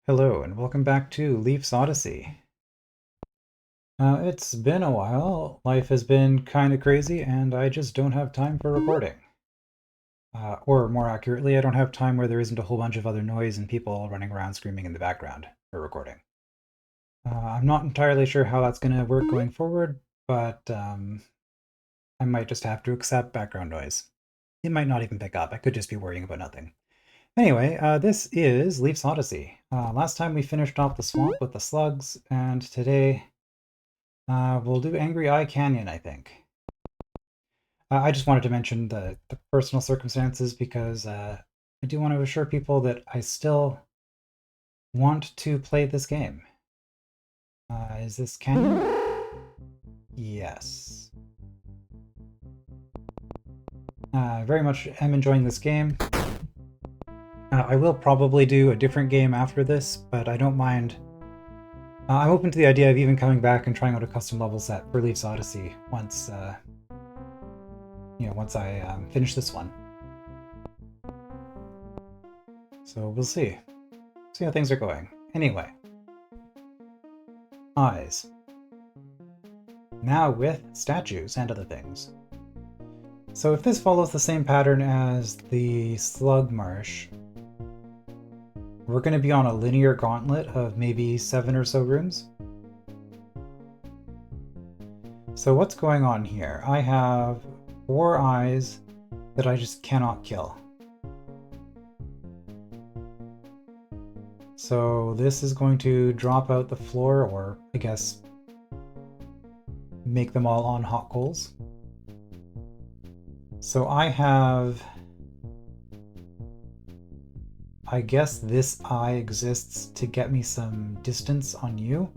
Hello, and welcome back to Leaf's Odyssey. It's been a while. Life has been kind of crazy, and I just don't have time for recording. Or more accurately, I don't have time where there isn't a whole bunch of other noise and people running around screaming in the background for recording. I'm not entirely sure how that's going to work going forward, but I might just have to accept background noise. It might not even pick up. I could just be worrying about nothing. Anyway, this is Leaf's Odyssey. Last time we finished off the swamp with the slugs, and today we'll do Angry Eye Canyon, I think. I just wanted to mention the personal circumstances because I do want to assure people that I still want to play this game. Is this Canyon? Yes. I very much am enjoying this game. I will probably do a different game after this, but I don't mind. I'm open to the idea of even coming back and trying out a custom level set for Leaf's Odyssey once, once I finish this one. So we'll see. See how things are going. Anyway. Eyes. Now with statues and other things. So if this follows the same pattern as the Slug Marsh, we're going to be on a linear gauntlet of maybe 7 or so rooms. So what's going on here? I have 4 eyes that I just cannot kill. So this is going to drop out the floor, or I guess make them all on hot coals. So I have... I guess this eye exists to get me some distance on you.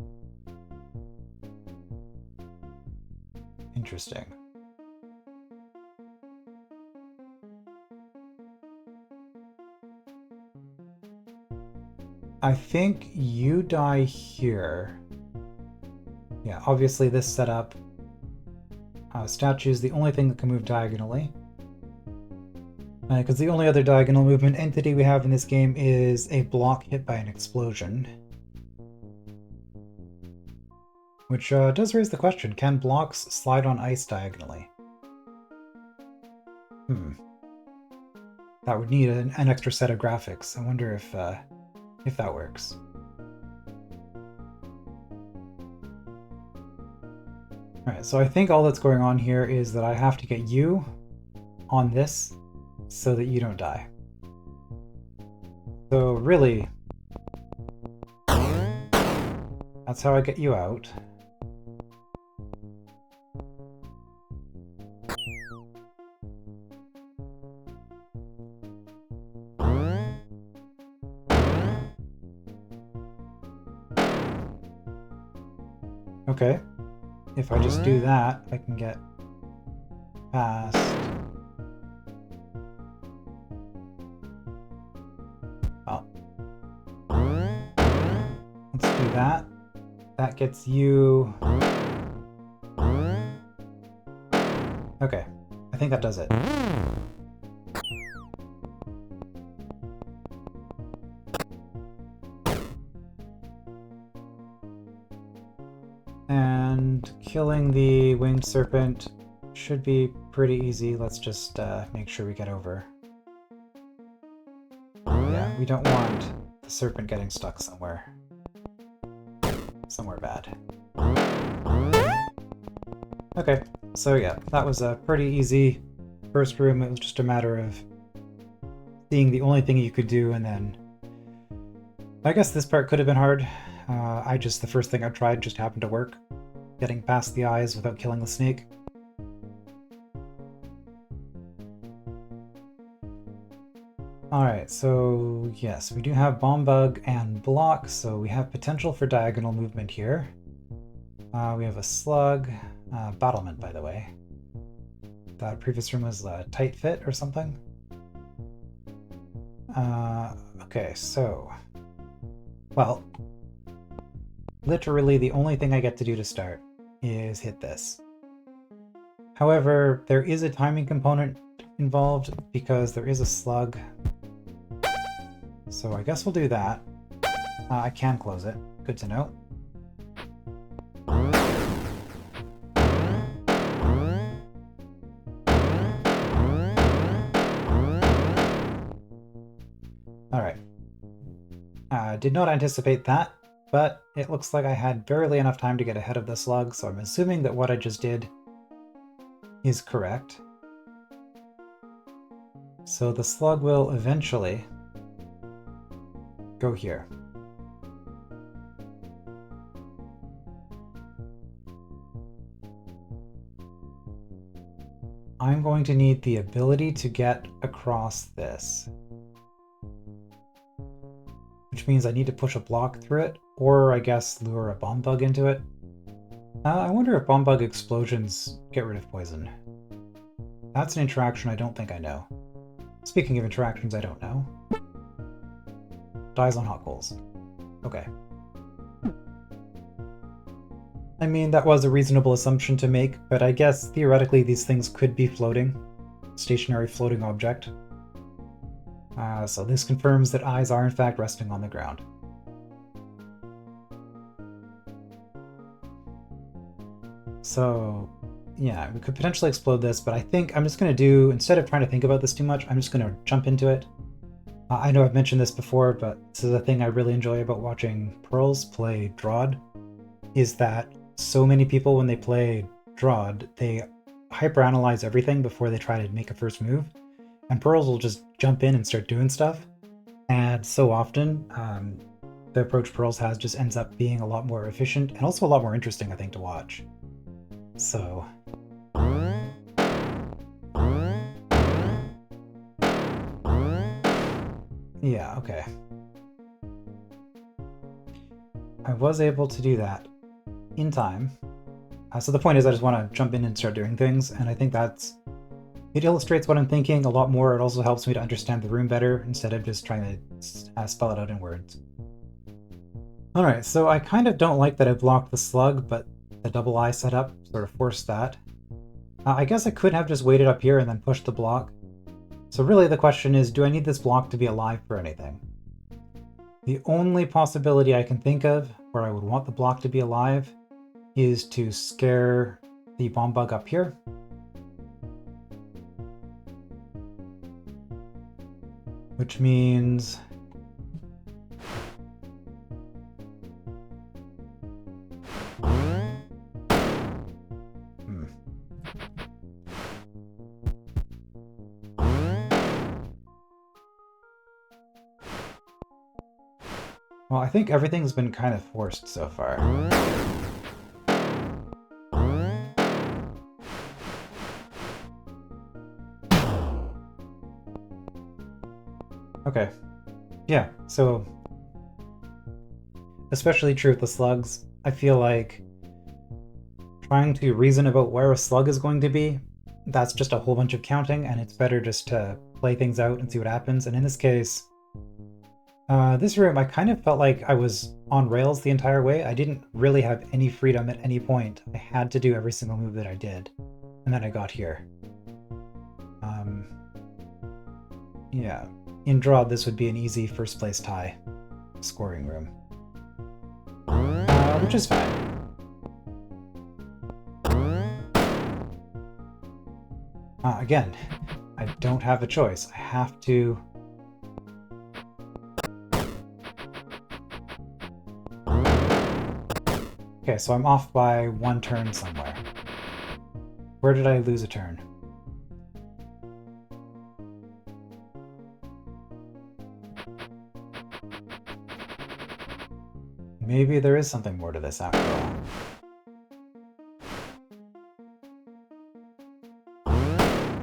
Interesting. I think you die here. Yeah, obviously this setup. Statue is the only thing that can move diagonally. Because the only other diagonal movement entity we have in this game is a block hit by an explosion. Which does raise the question, can blocks slide on ice diagonally? That would need an extra set of graphics. I wonder if that works. Alright, so I think all that's going on here is that I have to get you on this so that you don't die. So really, that's how I get you out. Okay, if I just do that, I can get past. Oh. Let's do that. That gets you... Okay, I think that does it. And killing the winged serpent should be pretty easy. Let's just make sure we get over. Yeah, we don't want the serpent getting stuck somewhere bad. Okay, so yeah, that was a pretty easy first room. It was just a matter of seeing the only thing you could do, and then I guess this part could have been hard. The first thing I tried just happened to work. Getting past the eyes without killing the snake. Alright, so yes, we do have Bomb Bug and Block, so we have potential for diagonal movement here. We have a Slug, Battlement, by the way. That previous room was a Tight Fit or something. Okay, so... Well, literally the only thing I get to do to start is hit this. However, there is a timing component involved because there is a slug. So I guess we'll do that. I can close it. Good to know. Alright. Did not anticipate that, but it looks like I had barely enough time to get ahead of the slug, so I'm assuming that what I just did is correct. So the slug will eventually go here. I'm going to need the ability to get across this, which means I need to push a block through it, or I guess lure a bomb bug into it. I wonder if bomb bug explosions get rid of poison. That's an interaction I don't think I know. Speaking of interactions I don't know. Dies on hot coals. Okay. I mean, that was a reasonable assumption to make, but I guess theoretically these things could be floating. Stationary floating object. So this confirms that eyes are in fact resting on the ground. So, yeah, we could potentially explode this, but I think I'm just going to do, instead of trying to think about this too much, I'm just going to jump into it. I know I've mentioned this before, but this is a thing I really enjoy about watching Pearls play Drod, is that so many people, when they play Drod, they hyperanalyze everything before they try to make a first move, and Pearls will just jump in and start doing stuff, and so often the approach Pearls has just ends up being a lot more efficient, and also a lot more interesting, I think, to watch. So... yeah, okay. I was able to do that in time. So the point is I just want to jump in and start doing things, and I think it illustrates what I'm thinking a lot more. It also helps me to understand the room better instead of just trying to spell it out in words. Alright, so I kind of don't like that I blocked the slug, but the double eye setup sort of forced that. I guess I could have just waited up here and then pushed the block. So really the question is, do I need this block to be alive for anything? The only possibility I can think of where I would want the block to be alive is to scare the bomb bug up here. Which means... well, I think everything's been kind of forced so far. Okay. Yeah, so... especially true with the slugs, I feel like trying to reason about where a slug is going to be, that's just a whole bunch of counting, and it's better just to play things out and see what happens. And in this case, this room, I kind of felt like I was on rails the entire way. I didn't really have any freedom at any point. I had to do every single move that I did. And then I got here. Yeah. In draw, this would be an easy first place tie scoring room. Which is fine. Again, I don't have a choice. I have to... okay, so I'm off by one turn somewhere. Where did I lose a turn? Maybe there is something more to this after all.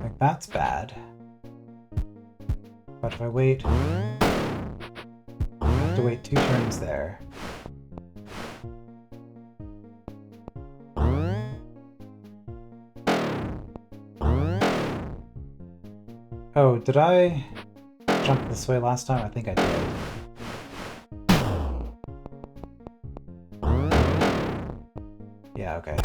Like, that's bad. But if I wait... I have to wait 2 turns there. Oh, did I jump this way last time? I think I did. Yeah, okay.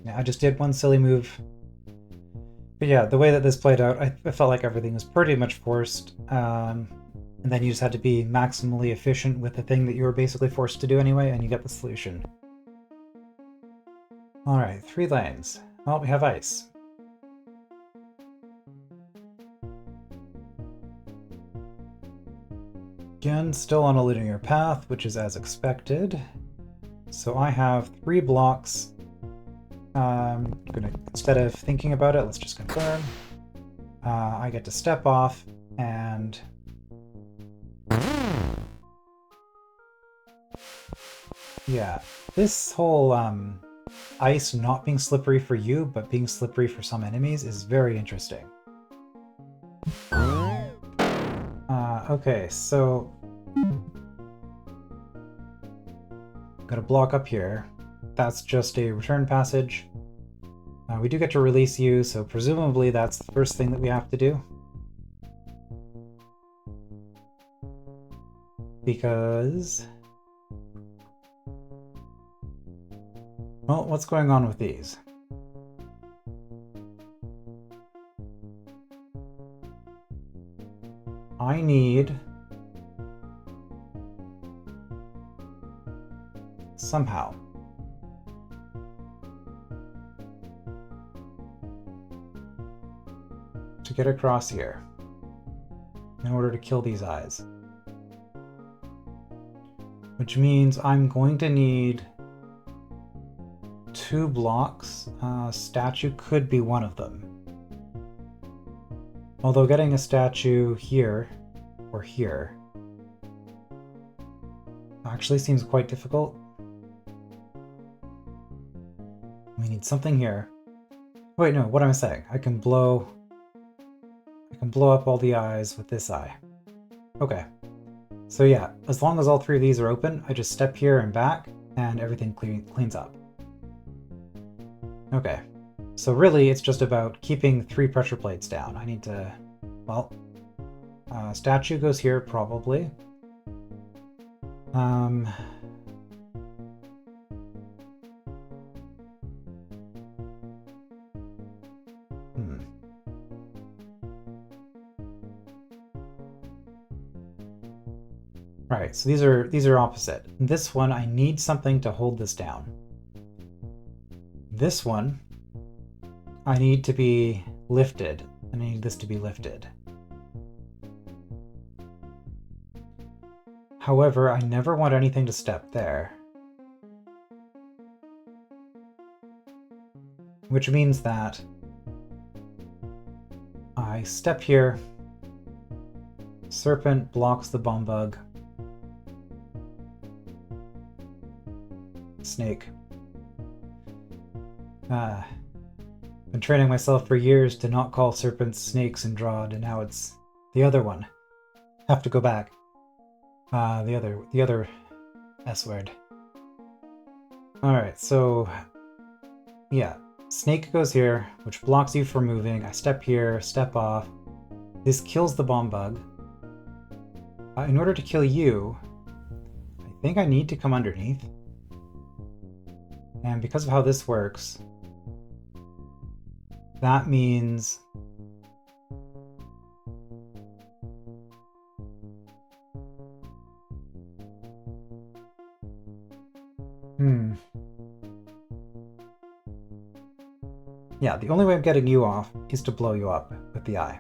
Yeah, I just did one silly move But yeah, the way that this played out, I felt like everything was pretty much forced. And then you just had to be maximally efficient with the thing that you were basically forced to do anyway, and you get the solution. Alright, 3 lanes. Well, we have ice. Again, still on a linear path, which is as expected. So I have 3 blocks. Instead of thinking about it, let's just confirm. I get to step off and... Yeah, this whole ice not being slippery for you, but being slippery for some enemies is very interesting. Okay, so... Got a block up here. That's just a return passage. We do get to release you, so presumably that's the first thing that we have to do. Because... Well, what's going on with these? I need... somehow... to get across here in order to kill these eyes. Which means I'm going to need 2 blocks. Statue could be one of them. Although getting a statue here or here actually seems quite difficult. We need something here. Wait, no, what am I saying? I can blow up all the eyes with this eye. Okay. So yeah, as long as all 3 of these are open, I just step here and back, and everything cleans up. Okay. So really, it's just about keeping 3 pressure plates down. I need to... well... statue goes here, probably. Right, so these are opposite. This one, I need something to hold this down. This one, I need to be lifted, and I need this to be lifted. However, I never want anything to step there. Which means that I step here, Serpent blocks the bomb bug, Snake. Been training myself for years to not call serpents snakes in Drawd, and now it's the other one. Have to go back. The other S word. Alright, so... yeah. Snake goes here, which blocks you from moving. I step here, step off. This kills the bomb bug. In order to kill you, I think I need to come underneath. And because of how this works, that means... yeah, the only way I'm getting you off is to blow you up with the eye.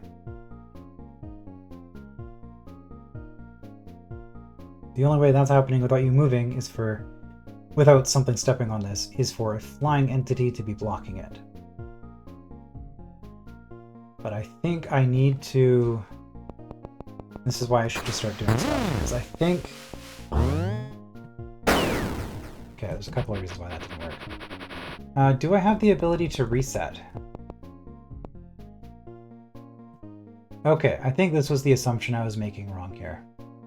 The only way that's happening without you moving is for... without something stepping on this, is for a flying entity to be blocking it. But I think I need to... this is why I should just start doing stuff, because I think... okay, there's a couple of reasons why that didn't work. Do I have the ability to reset? Okay, I think this was the assumption I was making wrong here.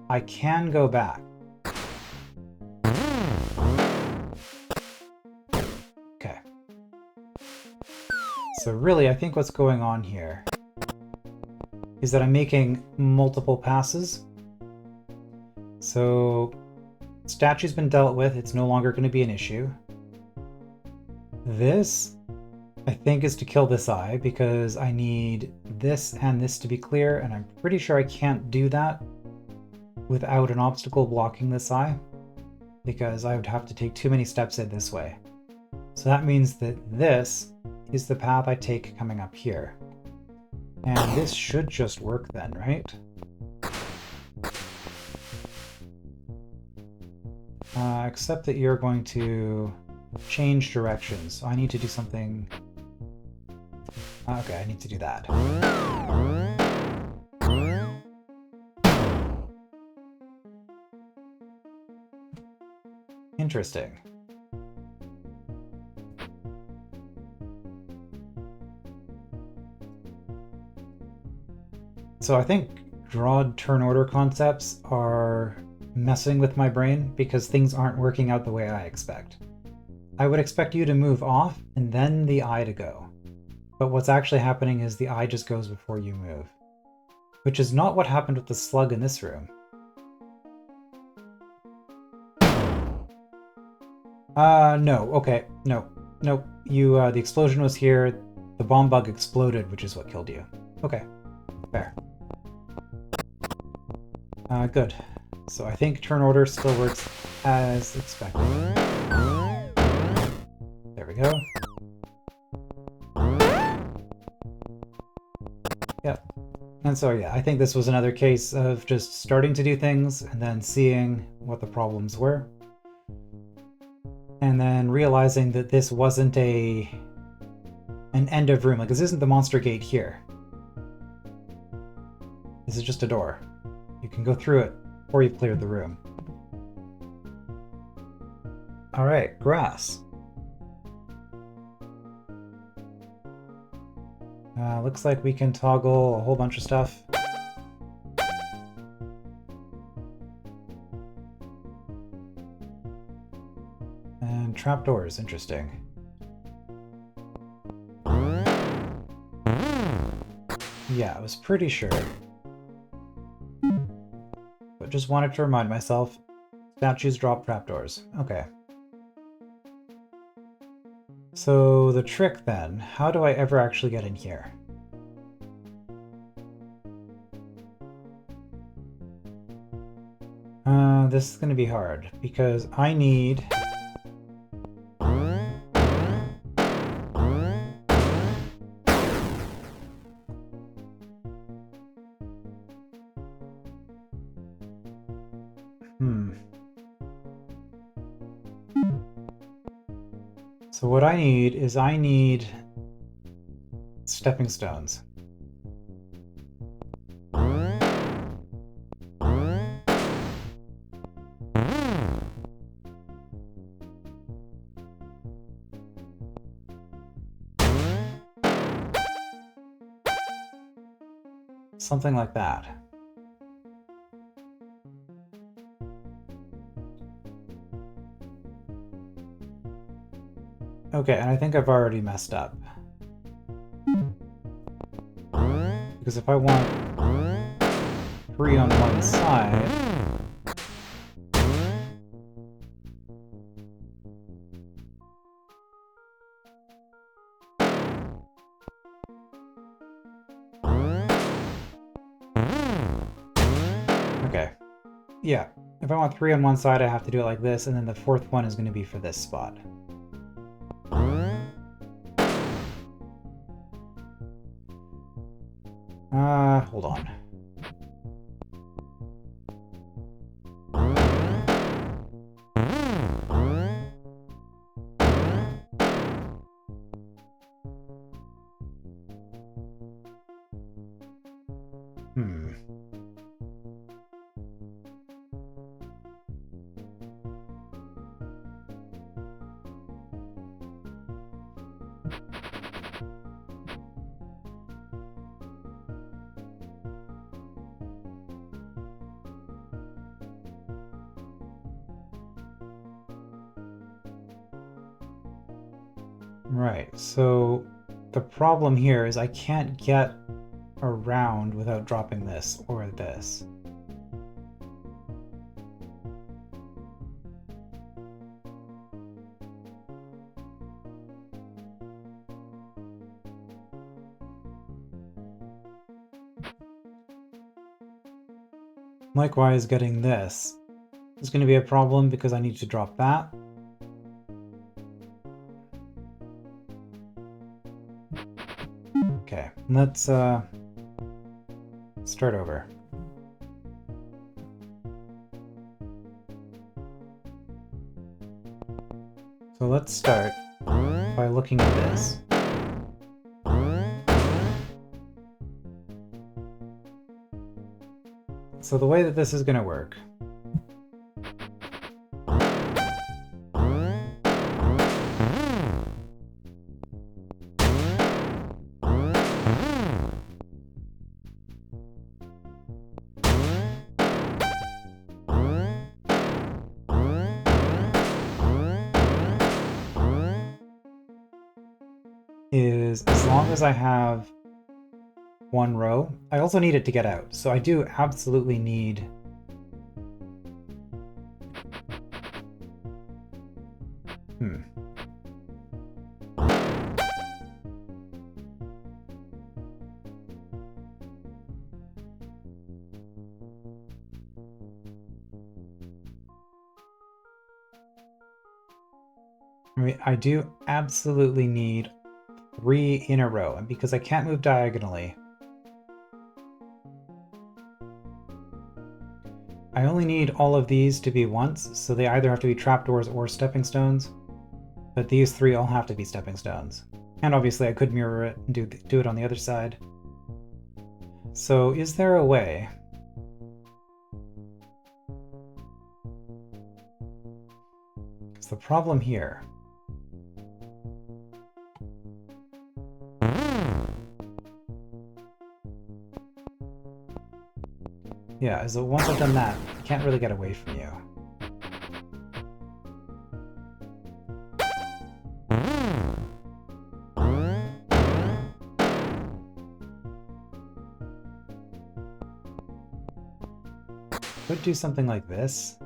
I can go back. Okay. So really, I think what's going on here is that I'm making multiple passes. So, statue's been dealt with, it's no longer going to be an issue. This I think, is to kill this eye, because I need this and this to be clear, and I'm pretty sure I can't do that without an obstacle blocking this eye, because I would have to take too many steps in this way. So that means that this is the path I take coming up here. And this should just work then, right? Except that you're going to change directions. So I need to do something... Okay, I need to do that. Interesting. So I think drawed turn order concepts are messing with my brain because things aren't working out the way I expect. I would expect you to move off and then the eye to go. But what's actually happening is the eye just goes before you move. Which is not what happened with the slug in this room. No, okay, no. Nope, you, the explosion was here, the bomb bug exploded, which is what killed you. Okay, fair. Good. So I think turn order still works as expected. There we go. Yep. And so yeah, I think this was another case of just starting to do things and then seeing what the problems were. And then realizing that this wasn't an end of room. Like, this isn't the monster gate here. This is just a door. You can go through it before you've cleared the room. Alright, grass. Looks like we can toggle a whole bunch of stuff. And trapdoors, interesting. Yeah, I was pretty sure. But just wanted to remind myself, statues drop trapdoors. Okay. So the trick then, how do I ever actually get in here? This is going to be hard, because I need... So what I need is stepping stones. Something like that. Okay, and I think I've already messed up. Because if I want 3 on one side... Okay. Yeah, if I want 3 on one side, I have to do it like this, and then the 4th one is going to be for this spot. Hold on. Right, so the problem here is I can't get around without dropping this or this. Likewise, getting this is going to be a problem because I need to drop that. Okay, let's start over. So let's start by looking at this. So the way that this is going to work is, as long as I have one row, I also need it to get out. So I do absolutely need I do absolutely need 3 in a row, and because I can't move diagonally, I only need all of these to be once, so they either have to be trapdoors or stepping stones, but these 3 all have to be stepping stones. And obviously I could mirror it and do it on the other side. So is there a way because the problem here is that once I've done that, I can't really get away from you. Could do something like this.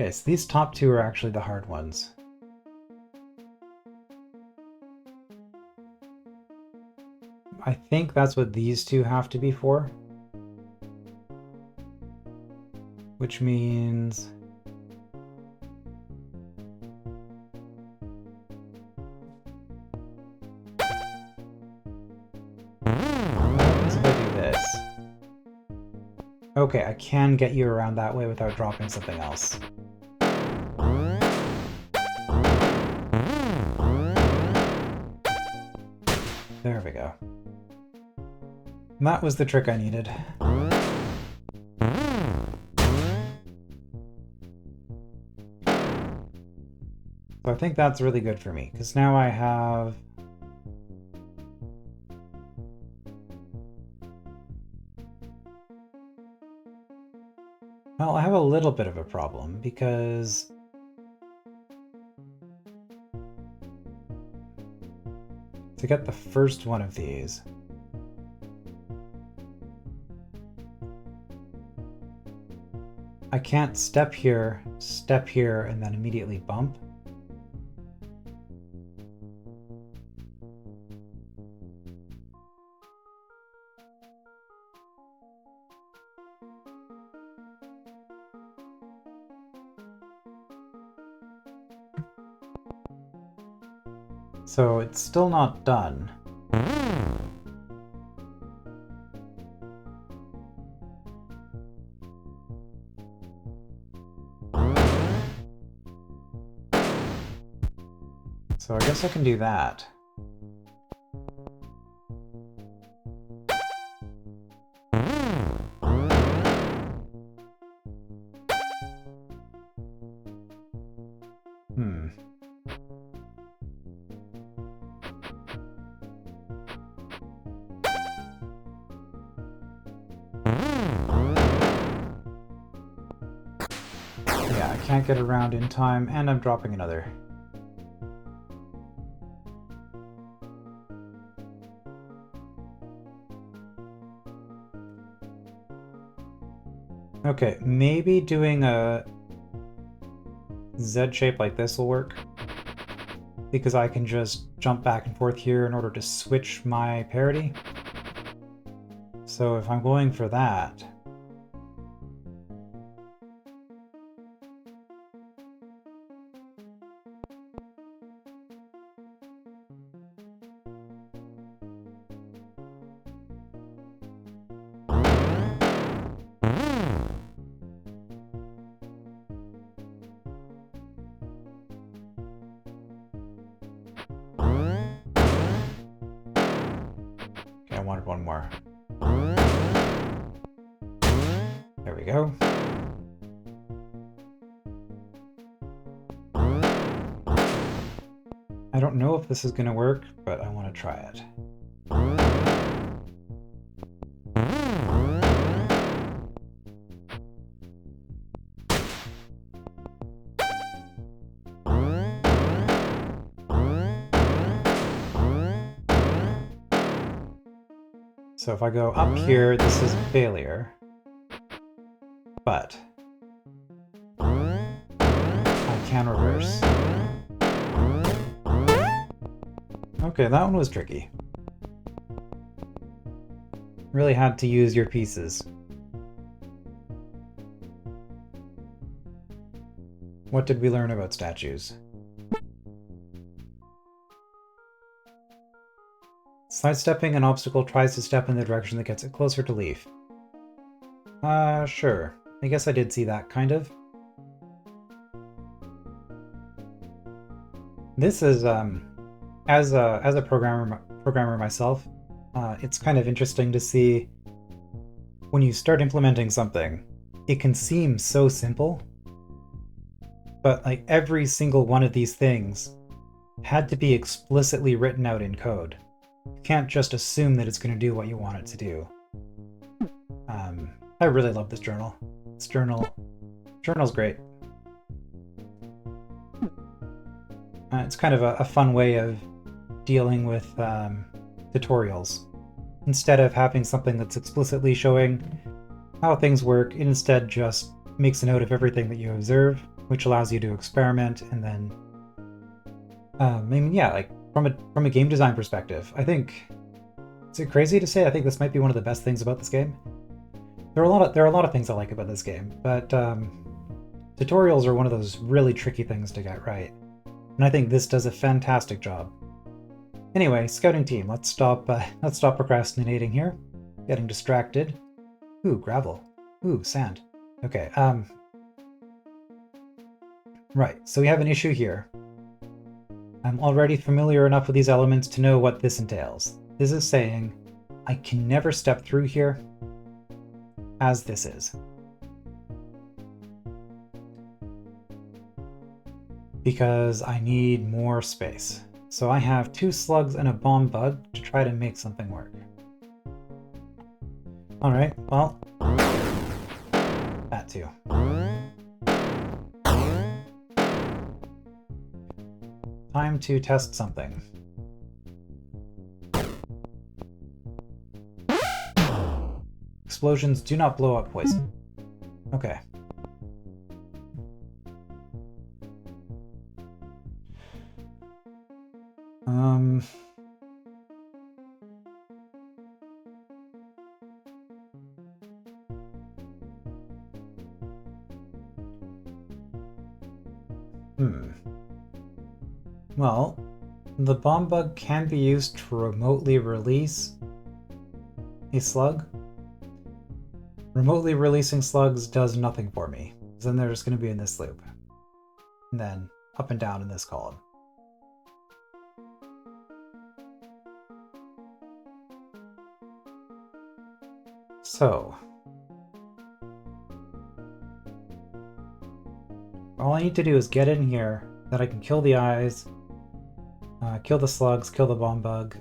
Okay, so these top 2 are actually the hard ones. I think that's what these 2 have to be for. Which means what happens if I do this? Okay, I can get you around that way without dropping something else. There we go. And that was the trick I needed. So I think that's really good for me, because now I have... Well, I have a little bit of a problem, because... to get the first one of these... I can't step here, and then immediately bump. So it's still not done. So I guess I can do that. Yeah, I can't get around in time, and I'm dropping another. Okay, maybe doing a Z shape like this will work. Because I can just jump back and forth here in order to switch my parity. So if I'm going for that... I wanted one more. There we go. I don't know if this is going to work, but I want to try it. So if I go up here, this is a failure. But I can reverse. Okay, that one was tricky. Really had to use your pieces. What did we learn about statues? Sidestepping an obstacle tries to step in the direction that gets it closer to leaf. Sure. I guess I did see that, kind of. This is, as a programmer myself, it's kind of interesting to see when you start implementing something, it can seem so simple, but like every single one of these things had to be explicitly written out in code. You can't just assume that it's going to do what you want it to do. I really love this journal. This journal's great. It's kind of a fun way of dealing with tutorials. Instead of having something that's explicitly showing how things work, it instead just makes a note of everything that you observe, which allows you to experiment, and then I mean, yeah, like from a game design perspective, I think, is it crazy to say I think this might be one of the best things about this game? There are a lot of things I like about this game, but tutorials are one of those really tricky things to get right. And I think this does a fantastic job. Anyway, scouting team, let's stop procrastinating here. Getting distracted. Ooh, gravel. Ooh, sand. Okay, right, so we have an issue here. I'm already familiar enough with these elements to know what this entails. This is saying I can never step through here as this is. Because I need more space. So I have 2 slugs and a bomb bug to try to make something work. Alright, well, that too. Time to test something. Explosions do not blow up poison. Okay. Well, the bomb bug can be used to remotely release a slug. Remotely releasing slugs does nothing for me. Then they're just going to be in this loop. And then up and down in this column. So, all I need to do is get in here, that I can kill the eyes, kill the slugs, kill the bomb bug.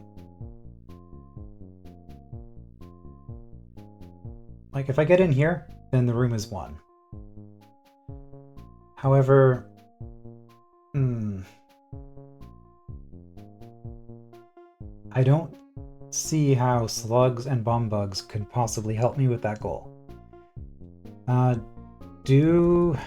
Like, if I get in here, then the room is won. However, I don't see how slugs and bomb bugs could possibly help me with that goal. Do...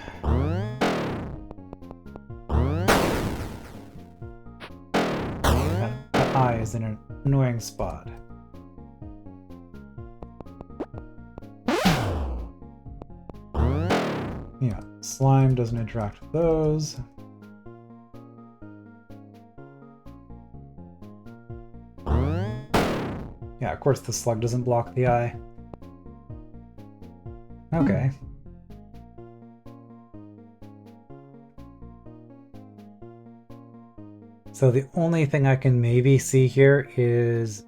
That eye is in an annoying spot. Yeah, slime doesn't interact with those. Yeah, of course the slug doesn't block the eye. Okay. So the only thing I can maybe see here is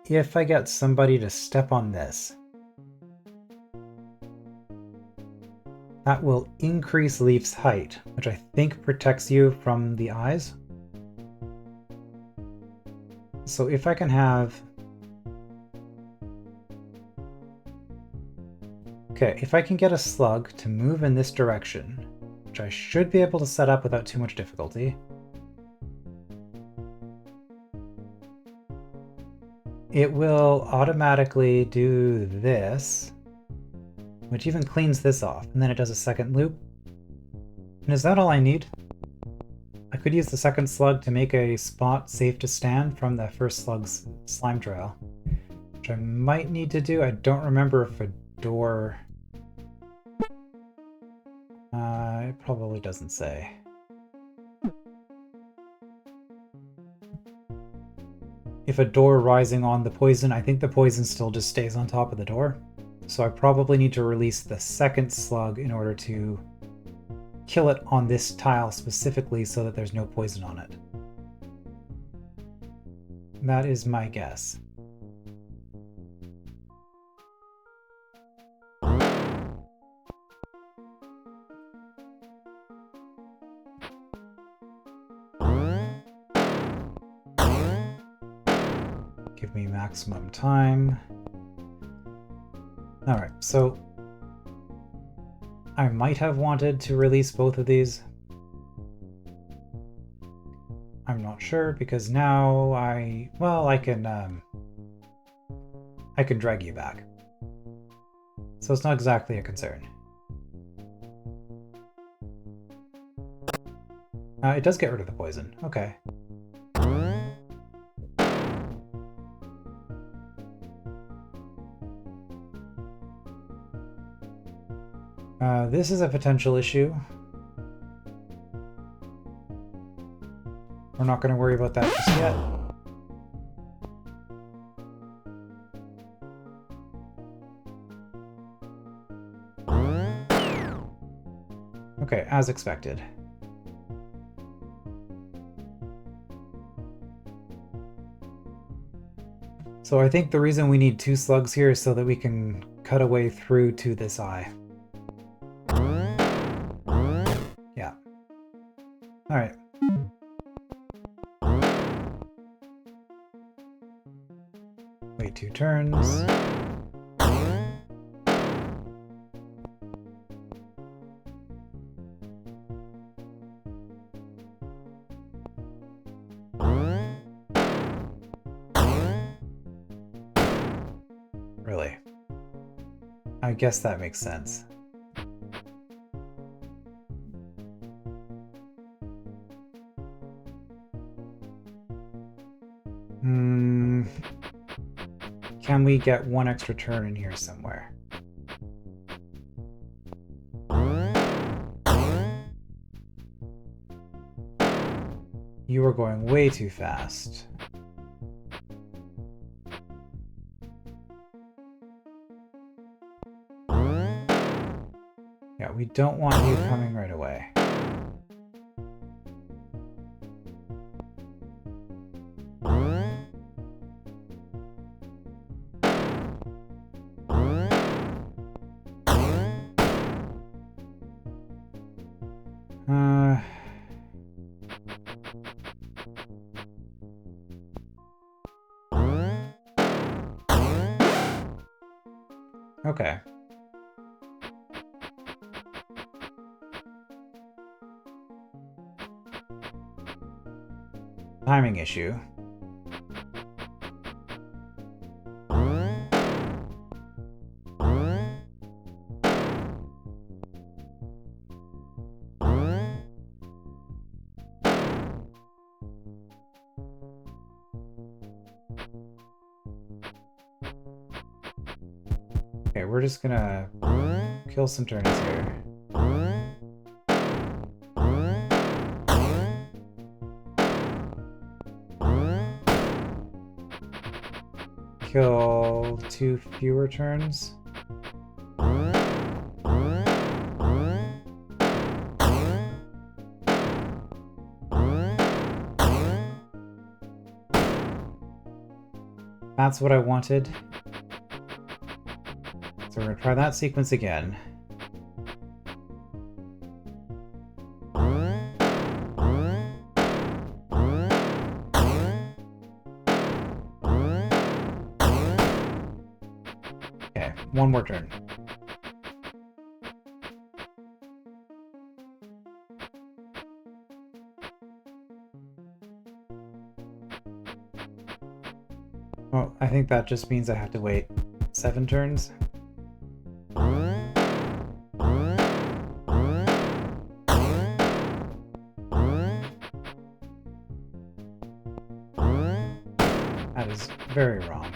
if I get somebody to step on this, that will increase Leaf's height, which I think protects you from the eyes. So if I can have... Okay, if I can get a slug to move in this direction, which I should be able to set up without too much difficulty, it will automatically do this, which even cleans this off, and then it does a second loop. And is that all I need? I could use the second slug to make a spot safe to stand from the first slug's slime trail, which I might need to do. I don't remember if a door... it probably doesn't say. If a door rising on the poison, I think the poison still just stays on top of the door. So I probably need to release the second slug in order to kill it on this tile specifically so that there's no poison on it. That is my guess. Give me maximum time. Alright, so I might have wanted to release both of these. I'm not sure, because now I can drag you back. So it's not exactly a concern. It does get rid of the poison. Okay. This is a potential issue. We're not going to worry about that just yet. Okay, as expected. So I think the reason we need 2 slugs here is so that we can cut a way through to this eye. Yeah. Alright. Wait 2 turns. Really? I guess that makes sense. Can we get 1 extra turn in here somewhere? You are going way too fast. Yeah, we don't want you coming right away. Okay. Timing issue. Okay, we're just gonna kill some turns here. Kill 2 fewer turns. That's what I wanted. So we're gonna try that sequence again. Okay, one more turn. Well, I think that just means I have to wait 7 turns. That is very wrong.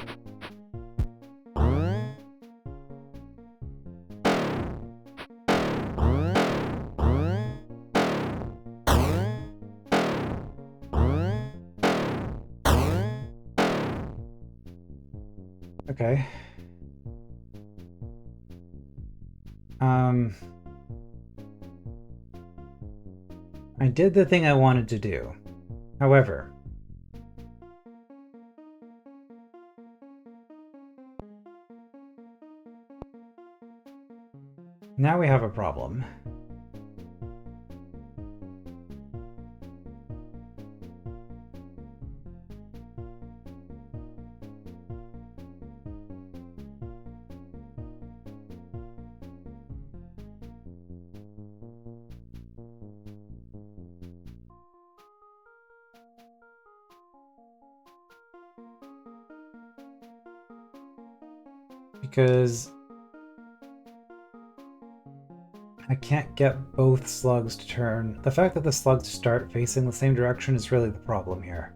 Okay. I did the thing I wanted to do. However, now we have a problem. Because I can't get both slugs to turn. The fact that the slugs start facing the same direction is really the problem here.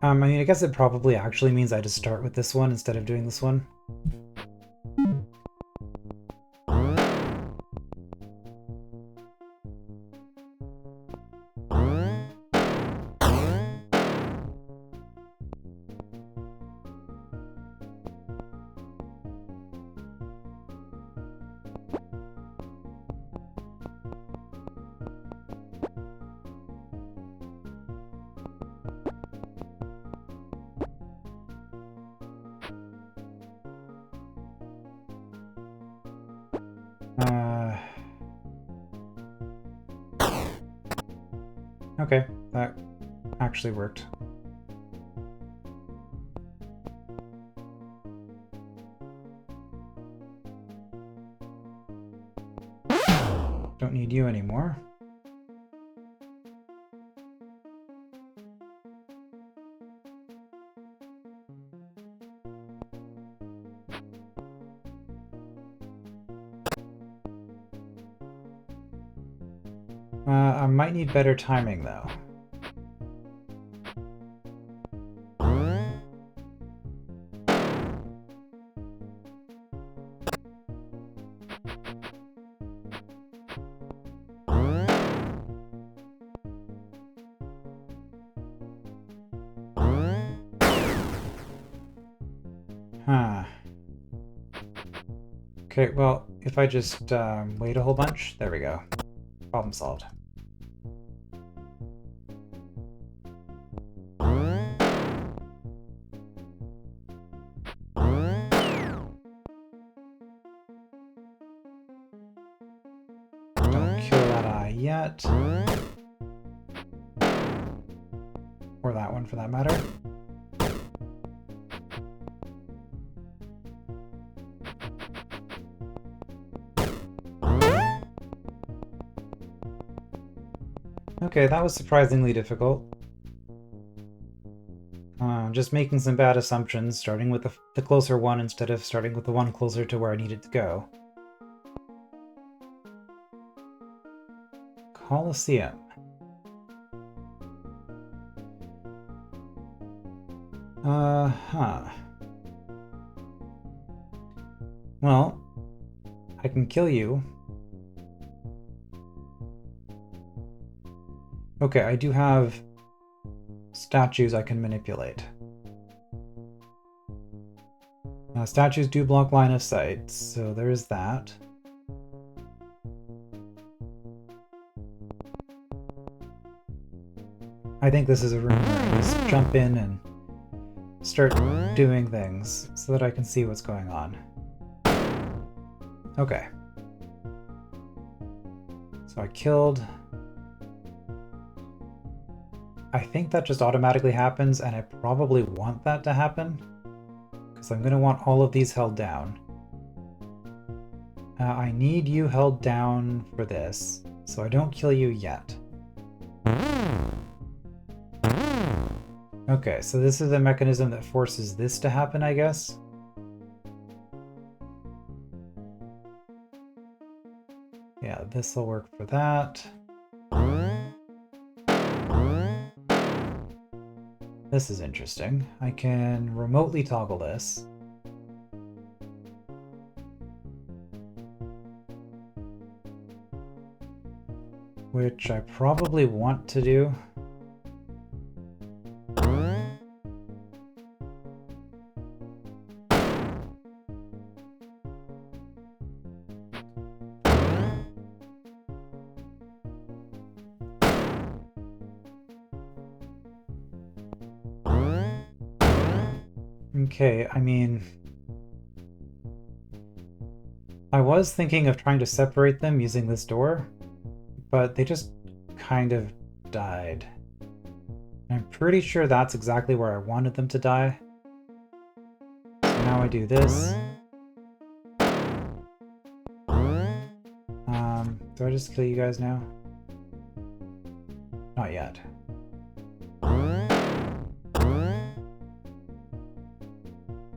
I mean, I guess it probably actually means I just start with this one instead of doing this one. Okay, that actually worked. Don't need you anymore. I might need better timing, though. Huh. Okay, well, if I just wait a whole bunch, there we go. Problem solved. Don't kill that eye yet. Or that one, for that matter. Okay, that was surprisingly difficult. Just making some bad assumptions, starting with the closer one instead of starting with the one closer to where I needed to go. Colosseum. Huh. Well, I can kill you. Okay, I do have statues I can manipulate. Statues do block line of sight, so there's that. I think this is a room where I just jump in and start doing things so that I can see what's going on. Okay. So I killed... I think that just automatically happens, and I probably want that to happen, because I'm going to want all of these held down. I need you held down for this, so I don't kill you yet. Okay, so this is a mechanism that forces this to happen, I guess? Yeah, this will work for that. This is interesting. I can remotely toggle this. Which I probably want to do. Okay, I mean... I was thinking of trying to separate them using this door, but they just kind of died. I'm pretty sure that's exactly where I wanted them to die. So now I do this. Do I just kill you guys now? Not yet.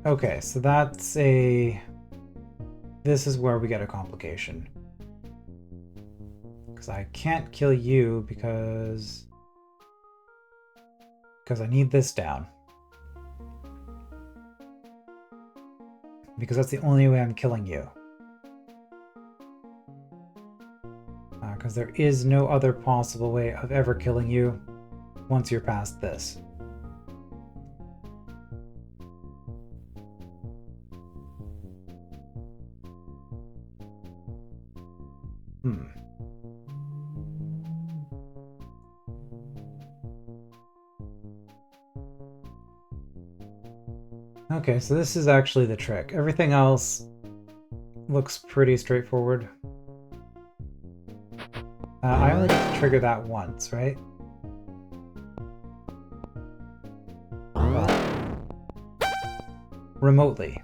Okay, so that's a... This is where we get a complication. Because I can't kill you because I need this down. Because that's the only way I'm killing you. Because there is no other possible way of ever killing you once you're past this. Okay, so this is actually the trick. Everything else looks pretty straightforward. I only get to trigger that once, right? Well, remotely.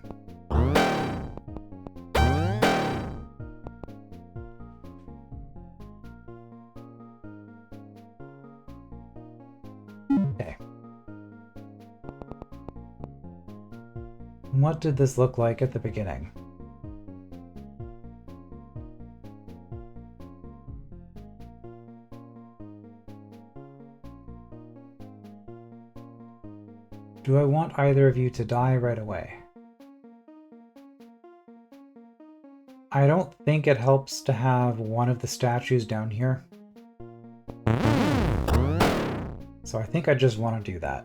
Okay. What did this look like at the beginning? Do I want either of you to die right away? I don't think it helps to have one of the statues down here. So I think I just want to do that.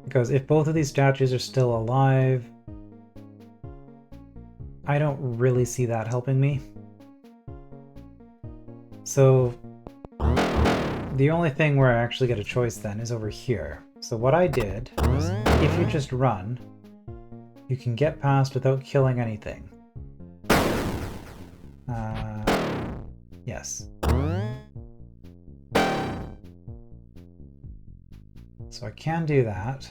Because if both of these statues are still alive, I don't really see that helping me. So the only thing where I actually get a choice then is over here. So what I did was, if you just run, you can get past without killing anything. Yes. So I can do that.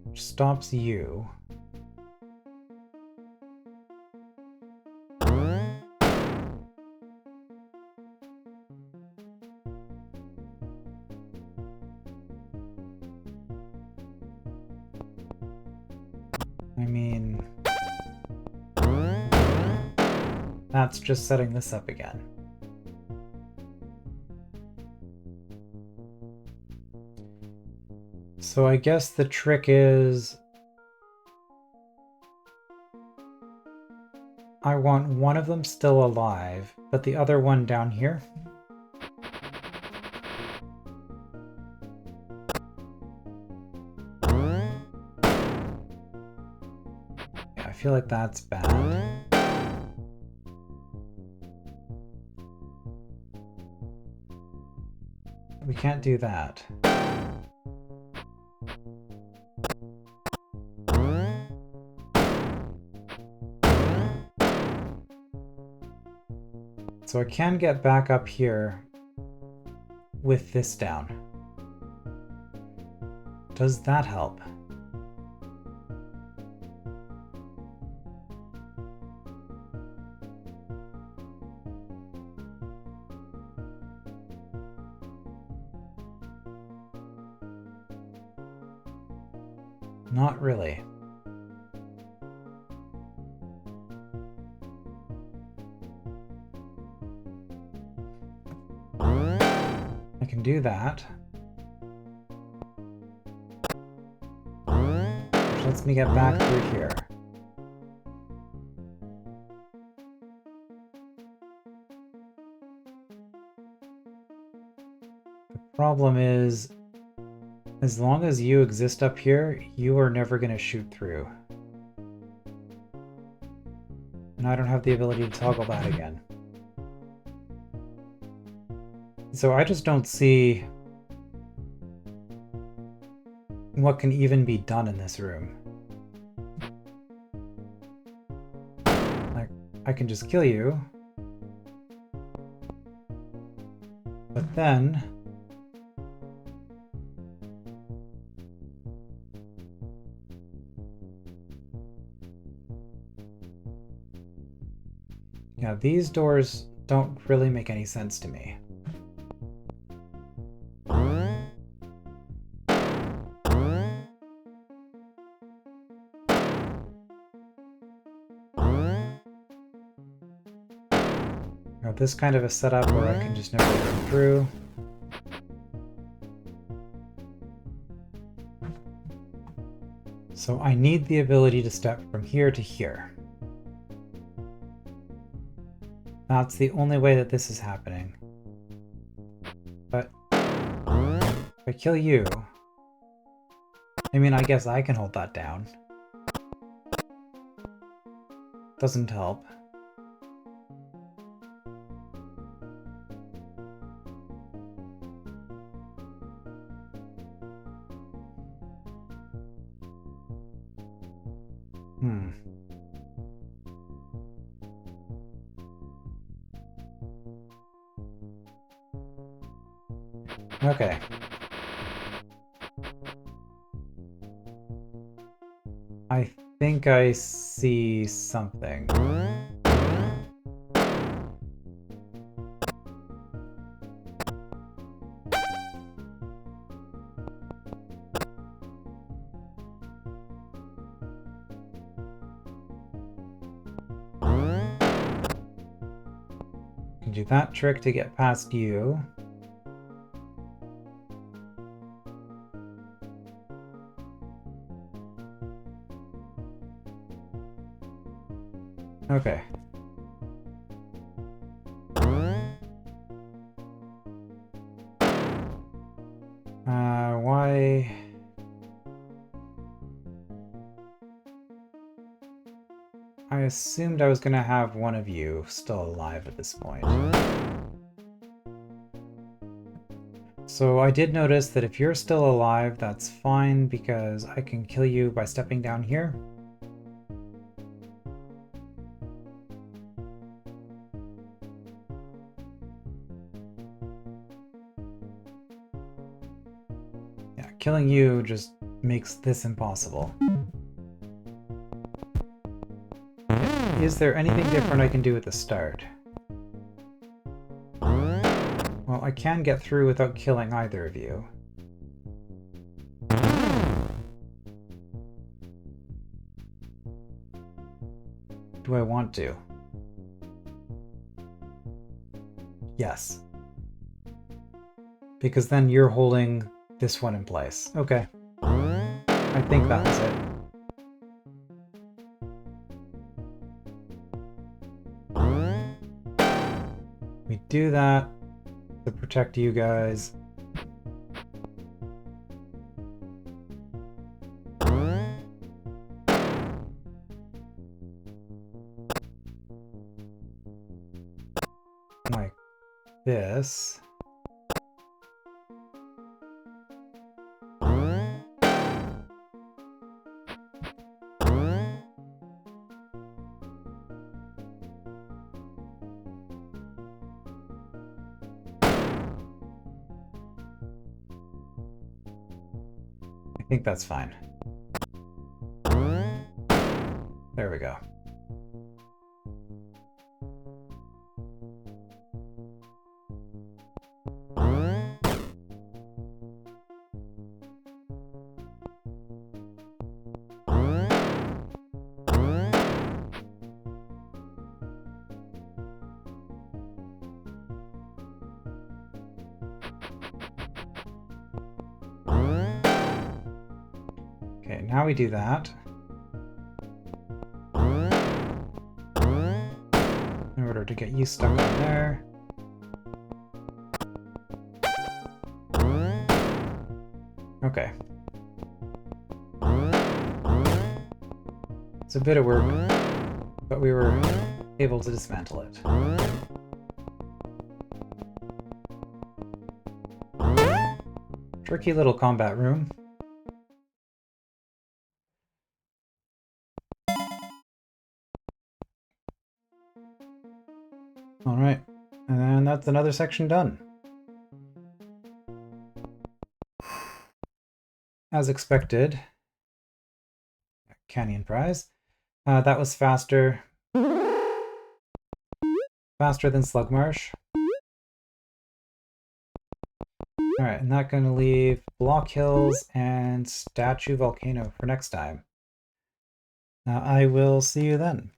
Which stops you. I mean... that's just setting this up again. So I guess the trick is I want one of them still alive, but the other one down here. Yeah, I feel like that's bad. We can't do that. So I can get back up here with this down. Does that help? Not really. I can do that. Which lets me get back through here. The problem is, as long as you exist up here, you are never going to shoot through. And I don't have the ability to toggle that again. So I just don't see what can even be done in this room. Like, I can just kill you. But then yeah, these doors don't really make any sense to me. Now, this kind of a setup where I can just never go through. So I need the ability to step from here to here. That's the only way that this is happening. But if I kill you, I mean, I guess I can hold that down. Doesn't help. Okay. I think I see something. Can do that trick to get past you. Okay. Why? I assumed I was gonna have one of you still alive at this point. So I did notice that if you're still alive, that's fine because I can kill you by stepping down here. Killing you just makes this impossible. Is there anything different I can do at the start? Well, I can get through without killing either of you. Do I want to? Yes. Because then you're holding this one in place. Okay. I think that was it. We do that to protect you guys. Like this. I think that's fine. There we go. Okay, now we do that. In order to get you stuck in there. Okay. It's a bit of work, but we were able to dismantle it. Tricky little combat room. Alright, and then that's another section done. As expected, Canyon Prize. That was faster. Faster than Slugmarsh. Alright, and that's gonna leave Block Hills and Statue Volcano for next time. I will see you then.